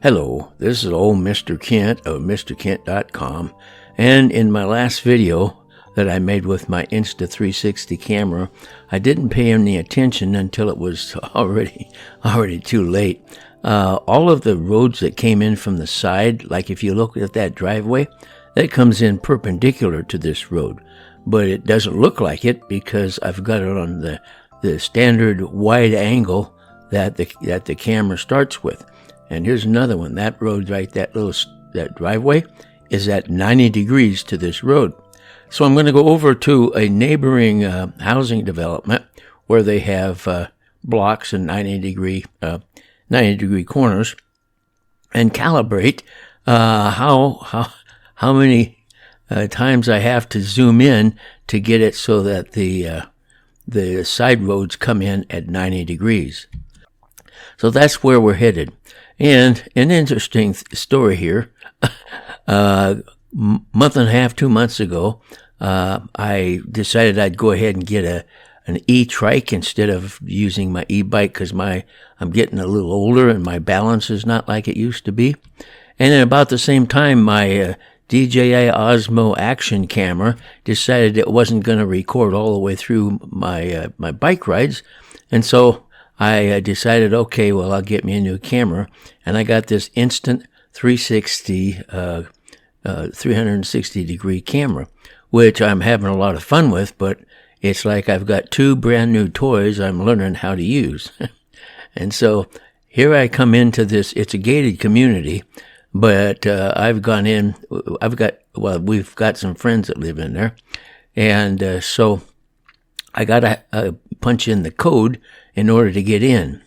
Hello, this is old Mr. Kent of MrKent.com, and in my last video that I made with my Insta360 camera, I didn't pay any attention until it was already too late. All of the roads that came in from the side, like if you look at that driveway, that comes in perpendicular to this road, but it doesn't look like it because I've got it on the standard wide angle that the camera starts with. And here's another one. That road right, that driveway is at 90 degrees to this road. So I'm going to go over to a neighboring housing development where they have blocks and 90 degree corners, and calibrate how many times I have to zoom in to get it so that the side roads come in at 90 degrees. So that's where we're headed. And an interesting story here. Month and a half, 2 months ago, I decided I'd go ahead and get an e-trike instead of using my e-bike because I'm getting a little older and my balance is not like it used to be. And at about the same time, my DJI Osmo action camera decided it wasn't going to record all the way through my bike rides, and so I decided, okay, well, I'll get me a new camera, and I got this Insta360 360 degree camera, which I'm having a lot of fun with, but it's like I've got two brand new toys I'm learning how to use. And so here I come into this. It's a gated community, but we've got some friends that live in there, and so I got to punch in the code in order to get in.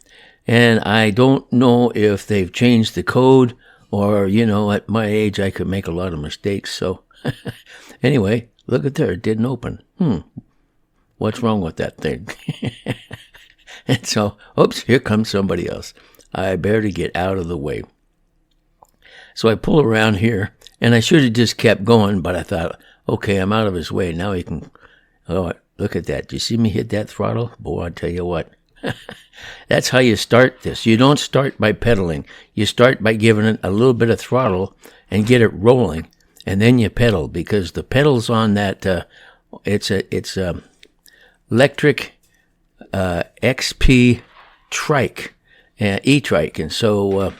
And I don't know if they've changed the code or, at my age, I could make a lot of mistakes. So anyway, look at there. It didn't open. What's wrong with that thing? And so, oops, here comes somebody else. I better get out of the way. So I pull around here, and I should have just kept going, but I thought, okay, I'm out of his way. Now he can, oh, look at that. Do you see me hit that throttle? Boy, I tell you what. That's how you start this. You don't start by pedaling. You start by giving it a little bit of throttle and get it rolling, and then you pedal, because the pedals on that, it's a Lectric XP trike, e-trike, and so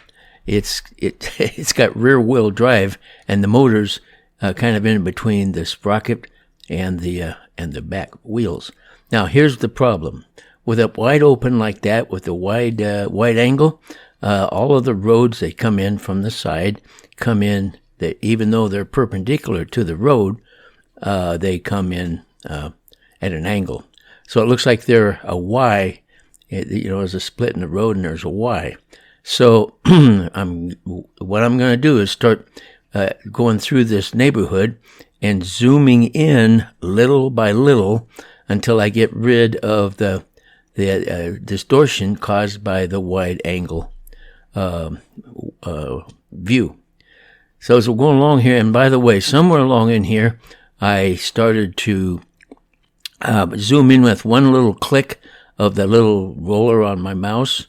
it's got rear wheel drive, and the motor's kind of in between the sprocket and the back wheels. Now here's the problem. With it wide open like that, with a wide angle, all of the roads that come in from the side come in, even though they're perpendicular to the road, they come in at an angle. So it looks like they're a Y, there's a split in the road and there's a Y. So what I'm going to do is start going through this neighborhood and zooming in little by little until I get rid of the distortion caused by the wide angle view. So as we're going along here, and by the way, somewhere along in here, I started to zoom in with one little click of the little roller on my mouse,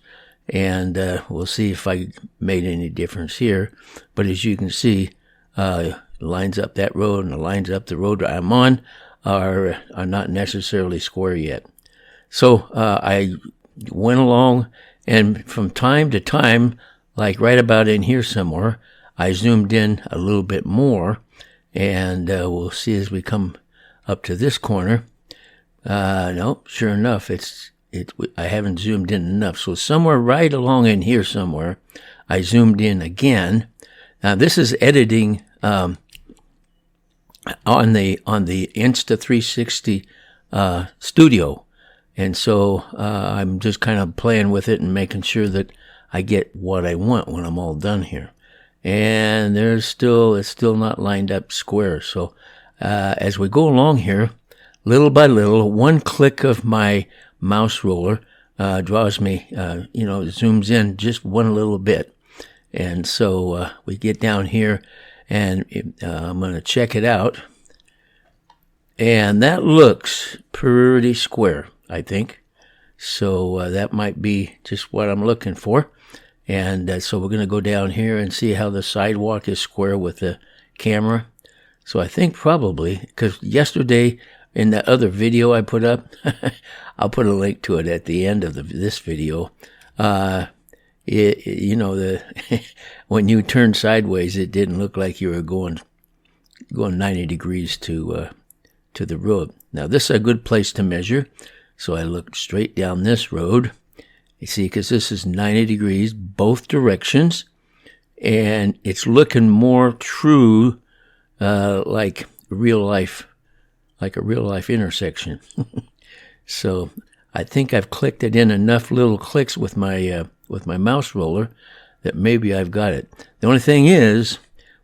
and we'll see if I made any difference here. But as you can see, lines up that road and the lines up the road I'm on are not necessarily square yet. So I went along, and from time to time, like right about in here somewhere, I zoomed in a little bit more, and we'll see as we come up to this corner. No, sure enough, I haven't zoomed in enough. So somewhere right along in here somewhere, I zoomed in again. Now this is editing on the Insta360 Studio. And so I'm just kind of playing with it and making sure that I get what I want when I'm all done here. And it's still not lined up square. So as we go along here, little by little, one click of my mouse roller draws me, zooms in just one little bit. And so we get down here, and I'm going to check it out. And that looks pretty square, I think. So that might be just what I'm looking for. And so we're going to go down here and see how the sidewalk is square with the camera. So I think probably, because yesterday in that other video I put up, I'll put a link to it at the end of this video. You know, when you turned sideways, it didn't look like you were going 90 degrees to the road. Now this is a good place to measure. So I looked straight down this road. You see, because this is 90 degrees both directions, and it's looking more true, like a real life intersection. So I think I've clicked it in enough little clicks with my mouse roller that maybe I've got it. The only thing is,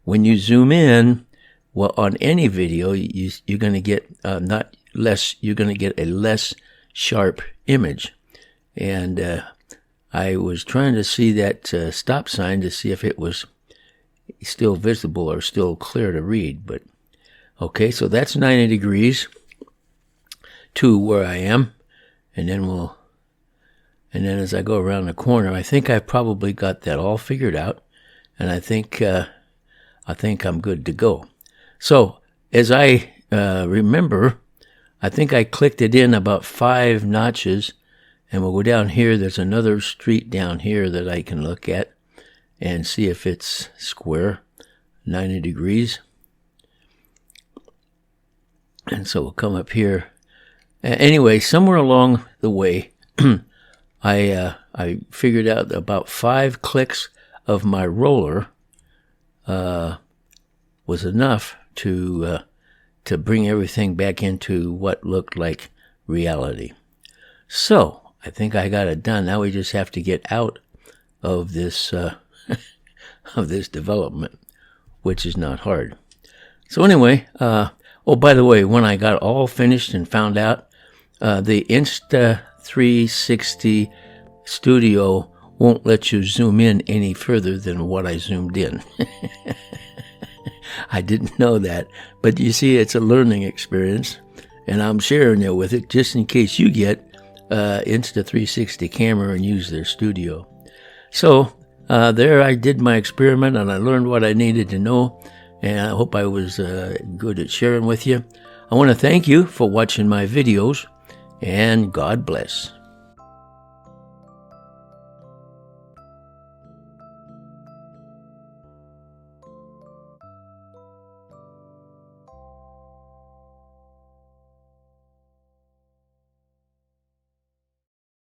when you zoom in, well, on any video, you're going to get you're going to get a less sharp image. And I was trying to see that stop sign to see if it was still visible or still clear to read. But okay, so that's 90 degrees to where I am, and then as I go around the corner, I think I probably got that all figured out, and I think I'm good to go. So as I remember, I think I clicked it in about 5 notches, and we'll go down here. There's another street down here that I can look at and see if it's square, 90 degrees. And so we'll come up here. Anyway, somewhere along the way, I figured out about 5 clicks of my roller was enough to bring everything back into what looked like reality. So I think I got it done. Now we just have to get out of this of this development, which is not hard. So anyway, oh, by the way, when I got all finished and found out, the Insta360 Studio won't let you zoom in any further than what I zoomed in. I didn't know that, but you see, it's a learning experience, and I'm sharing it with it just in case you get Insta360 camera and use their studio. So there I did my experiment, and I learned what I needed to know, and I hope I was good at sharing with you. I want to thank you for watching my videos, and God bless.